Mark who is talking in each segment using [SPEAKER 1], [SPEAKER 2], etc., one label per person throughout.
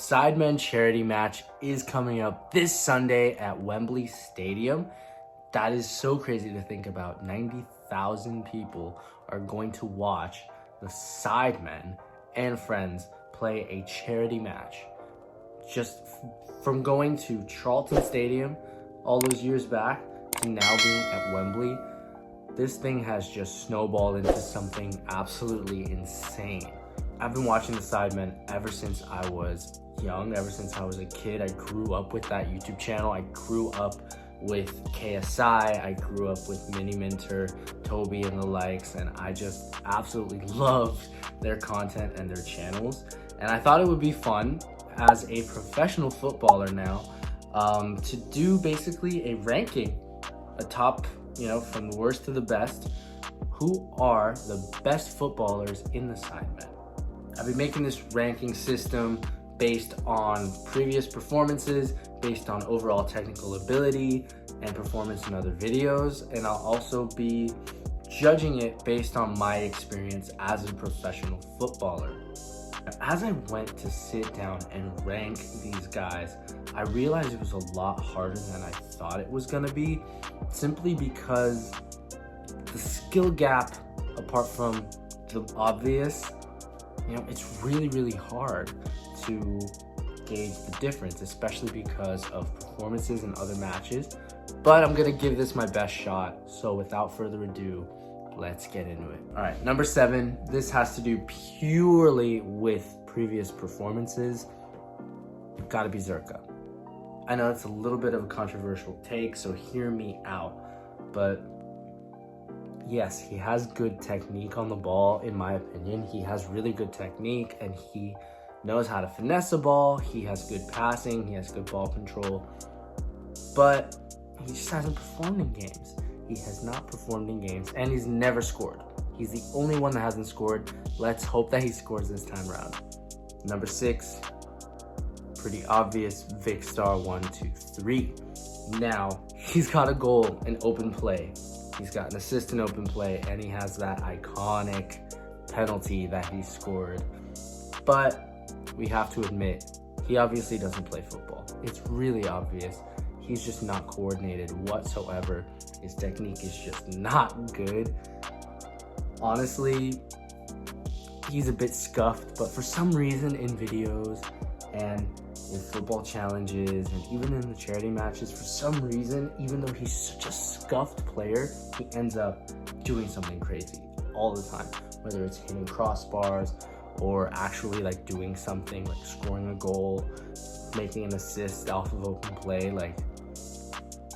[SPEAKER 1] Sidemen Charity match is coming up this Sunday at Wembley Stadium. That is so crazy to think about. 90,000 people are going to watch the Sidemen and friends play a charity match. Just from going to Charlton Stadium all those years back to now being at Wembley, this thing has just snowballed into something absolutely insane. I've been watching the Sidemen ever since I was young, ever since I was a kid. I grew up with that YouTube channel. I grew up with KSI. I grew up with Miniminter, Toby and the likes, and I just absolutely loved their content and their channels. And I thought it would be fun as a professional footballer now to do basically a ranking, a top, from the worst to the best. Who are the best footballers in the Sidemen? I'll be making this ranking system based on previous performances, based on overall technical ability and performance in other videos, and I'll also be judging it based on my experience as a professional footballer. As I went to sit down and rank these guys, I realized it was a lot harder than I thought it was gonna be, simply because the skill gap, apart from the obvious, it's really hard to gauge the difference, especially because of performances in other matches. But I'm gonna give this my best shot. So without further ado, let's get into it. All right, number 7, this has to do purely with previous performances. Gotta be Zerkaa. I know it's a little bit of a controversial take, so hear me out. But yes, he has good technique on the ball, in my opinion. He has really good technique, and he knows how to finesse a ball. He has good passing, he has good ball control, but he just hasn't performed in games. He has not performed in games, and he's never scored. He's the only one that hasn't scored. Let's hope that he scores this time around. Number 6, pretty obvious, Vic Star 1, 2, 3. Now, he's got a goal in open play. He's got an assist in open play, and he has that iconic penalty that he scored. But we have to admit, he obviously doesn't play football. It's really obvious. He's just not coordinated whatsoever. His technique is just not good. Honestly, he's a bit scuffed, but for some reason in videos and in football challenges and even in the charity matches, for some reason, even though he's such a scuffed player, he ends up doing something crazy all the time, whether it's hitting crossbars or actually doing something like scoring a goal, making an assist off of open play.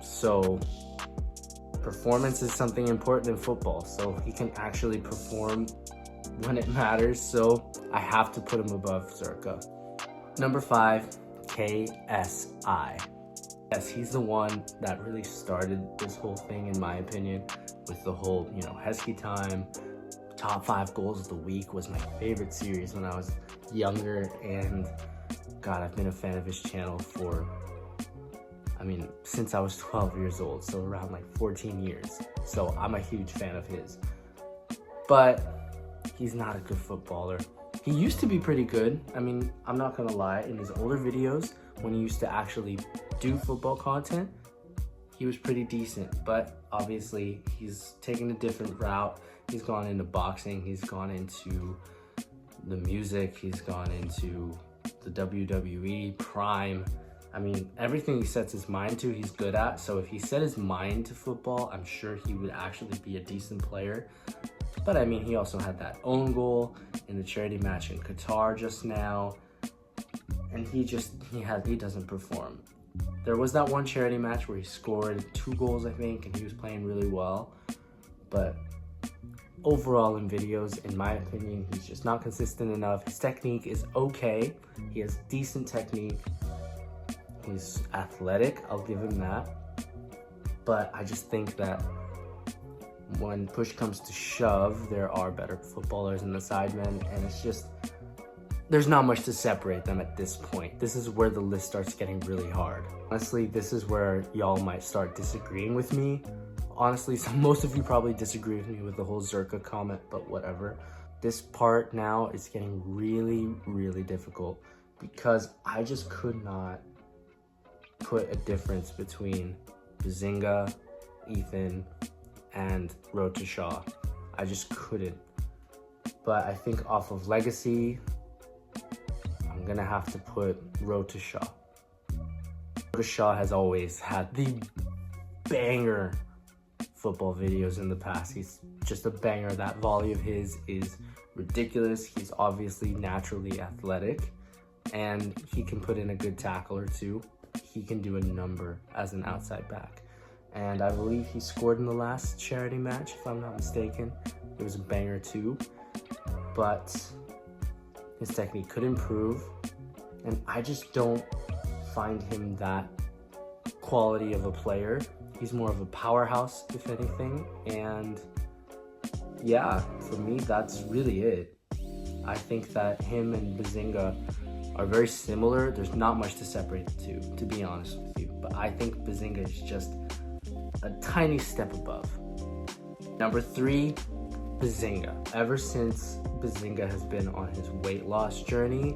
[SPEAKER 1] So performance is something important in football, so he can actually perform when it matters, so I have to put him above Zerkaa. Number 5, KSI. Yes, he's the one that really started this whole thing, in my opinion, with the whole, Heskey time. Top 5 goals of the week was my favorite series when I was younger, and God, I've been a fan of his channel since I was 12 years old, so around 14 years. So I'm a huge fan of his. But he's not a good footballer. He used to be pretty good. I'm not gonna lie, in his older videos, when he used to actually do football content, he was pretty decent, but obviously he's taken a different route. He's gone into boxing, he's gone into the music, he's gone into the WWE, Prime. Everything he sets his mind to, he's good at. So if he set his mind to football, I'm sure he would actually be a decent player. But he also had that own goal in the charity match in Qatar just now, and he doesn't perform. There was that one charity match where he scored 2 goals, I think, and he was playing really well. But overall in videos, in my opinion, he's just not consistent enough. His technique is okay. He has decent technique. He's athletic, I'll give him that. But I just think that when push comes to shove, there are better footballers in the Sidemen, and it's just, there's not much to separate them at this point. This is where the list starts getting really hard. Honestly, this is where y'all might start disagreeing with me. Honestly, most of you probably disagree with me with the whole Zerkaa comment, but whatever. This part now is getting really difficult because I just could not put a difference between Behzinga, Ethan, and Wroetoshaw. I just couldn't. But I think off of legacy, I'm gonna have to put Wroetoshaw. Wroetoshaw has always had the banger football videos in the past. He's just a banger. That volley of his is ridiculous. He's obviously naturally athletic, and he can put in a good tackle or two. He can do a number as an outside back. And I believe he scored in the last charity match, if I'm not mistaken. It was a banger too, but his technique could improve, and I just don't find him that quality of a player. He's more of a powerhouse, if anything, and yeah, for me, that's really it. I think that him and Behzinga are very similar. There's not much to separate the two, to be honest with you, but I think Behzinga is just a tiny step above. Number 3, Behzinga. Ever since Behzinga has been on his weight loss journey,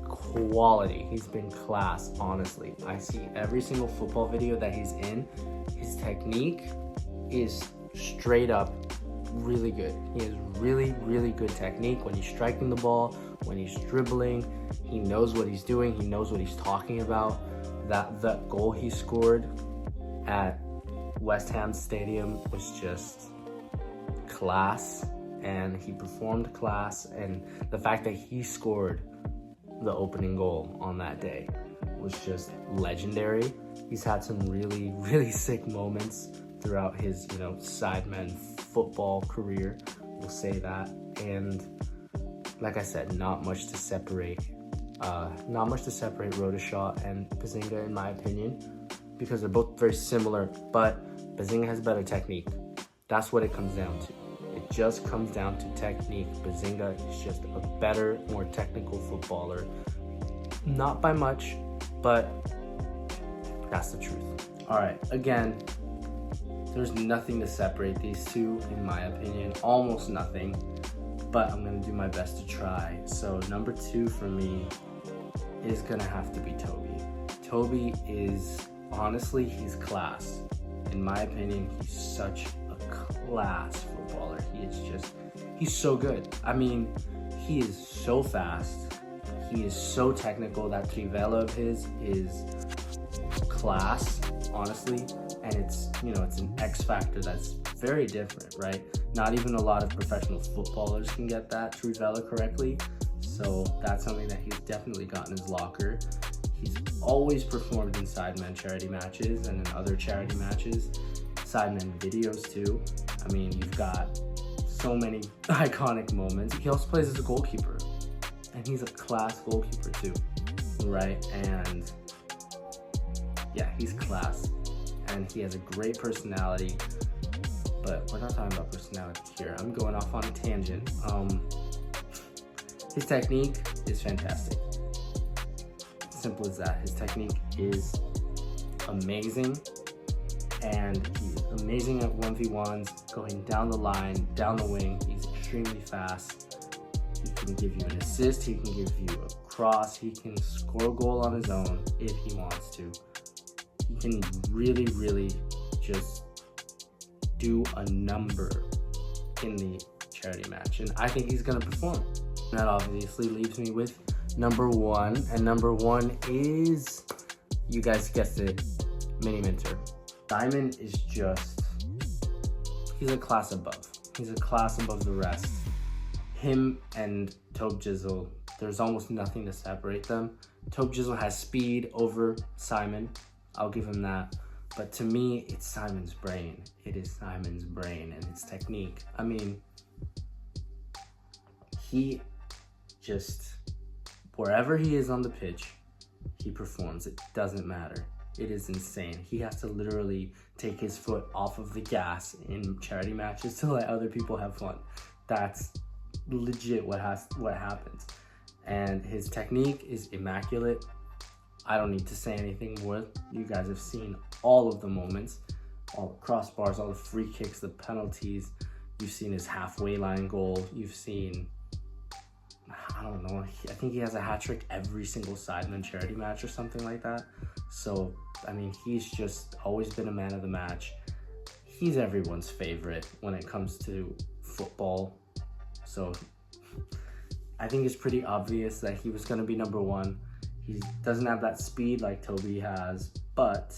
[SPEAKER 1] quality. He's been class, honestly. I see every single football video that he's in. His technique is straight up really good. He has really, really good technique when he's striking the ball, when he's dribbling. He knows what he's doing. He knows what he's talking about. That goal he scored at West Ham Stadium was just class, and he performed class, and the fact that he scored the opening goal on that day was just legendary. He's had some really, really sick moments throughout his, Sidemen football career, we'll say that. And like I said, not much to separate Wroetoshaw and Behzinga, in my opinion, because they're both very similar, but Behzinga has better technique. That's what it comes down to. It just comes down to technique. Behzinga is just a better, more technical footballer. Not by much, but that's the truth. All right, again, there's nothing to separate these two, in my opinion. Almost nothing, but I'm gonna do my best to try. So number 2 for me is gonna have to be Toby. Toby is, honestly, he's class. In my opinion, he's such a class footballer. He's so good. I mean, he is so fast. He is so technical. That trivela of his is class, honestly. And it's an X factor that's very different, right? Not even a lot of professional footballers can get that trivela correctly. So that's something that he's definitely got in his locker. He's always performed in Sidemen Charity matches and in other charity matches. Sidemen videos too. I mean, you've got so many iconic moments. He also plays as a goalkeeper, and he's a class goalkeeper too, right? And yeah, he's class, and he has a great personality, but we're not talking about personality here. I'm going off on a tangent. His technique is fantastic. Simple as that. His technique is amazing, and he's amazing at 1v1s, going down the line, down the wing. He's extremely fast. He can give you an assist, he can give you a cross, he can score a goal on his own if he wants to. He can really, really just do a number in the charity match, and I think he's gonna perform. That obviously leaves me with number 1, and number 1 is, you guys guessed it, Miniminter. Simon is just, he's a class above. He's a class above the rest. Him and TBJZL, there's almost nothing to separate them. TBJZL has speed over Simon. I'll give him that. But to me, it's Simon's brain. It is Simon's brain and his technique. I mean, he just, wherever he is on the pitch, he performs. It doesn't matter. It is insane. He has to literally take his foot off of the gas in charity matches to let other people have fun. That's legit what happens. And his technique is immaculate. I don't need to say anything more. You guys have seen all of the moments, all the crossbars, all the free kicks, the penalties. You've seen his halfway line goal. You've seen I don't know, I think he has a hat trick every single Sidemen Charity match or something like that. So, I mean, he's just always been a man of the match. He's everyone's favorite when it comes to football. So, I think it's pretty obvious that he was going to be number one. He doesn't have that speed like Toby has, but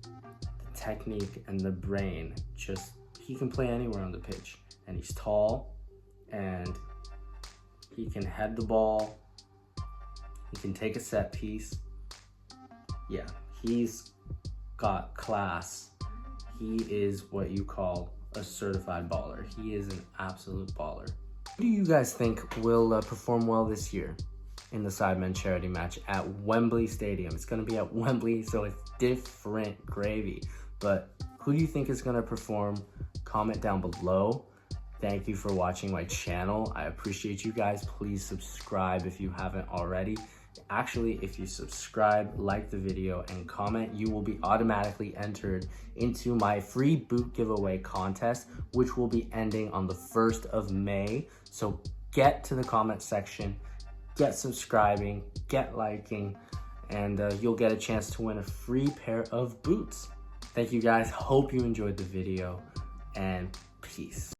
[SPEAKER 1] the technique and the brain, he can play anywhere on the pitch. And he's tall, and he can head the ball. He can take a set piece. Yeah, he's got class. He is what you call a certified baller. He is an absolute baller. Who do you guys think will perform well this year in the Sidemen Charity match at Wembley Stadium? It's going to be at Wembley, so it's different gravy. But who do you think is going to perform? Comment down below. Thank you for watching my channel. I appreciate you guys. Please subscribe if you haven't already. Actually, if you subscribe, like the video, and comment, you will be automatically entered into my free boot giveaway contest, which will be ending on the 1st of May. So get to the comment section, get subscribing, get liking, and you'll get a chance to win a free pair of boots. Thank you guys. Hope you enjoyed the video, and peace.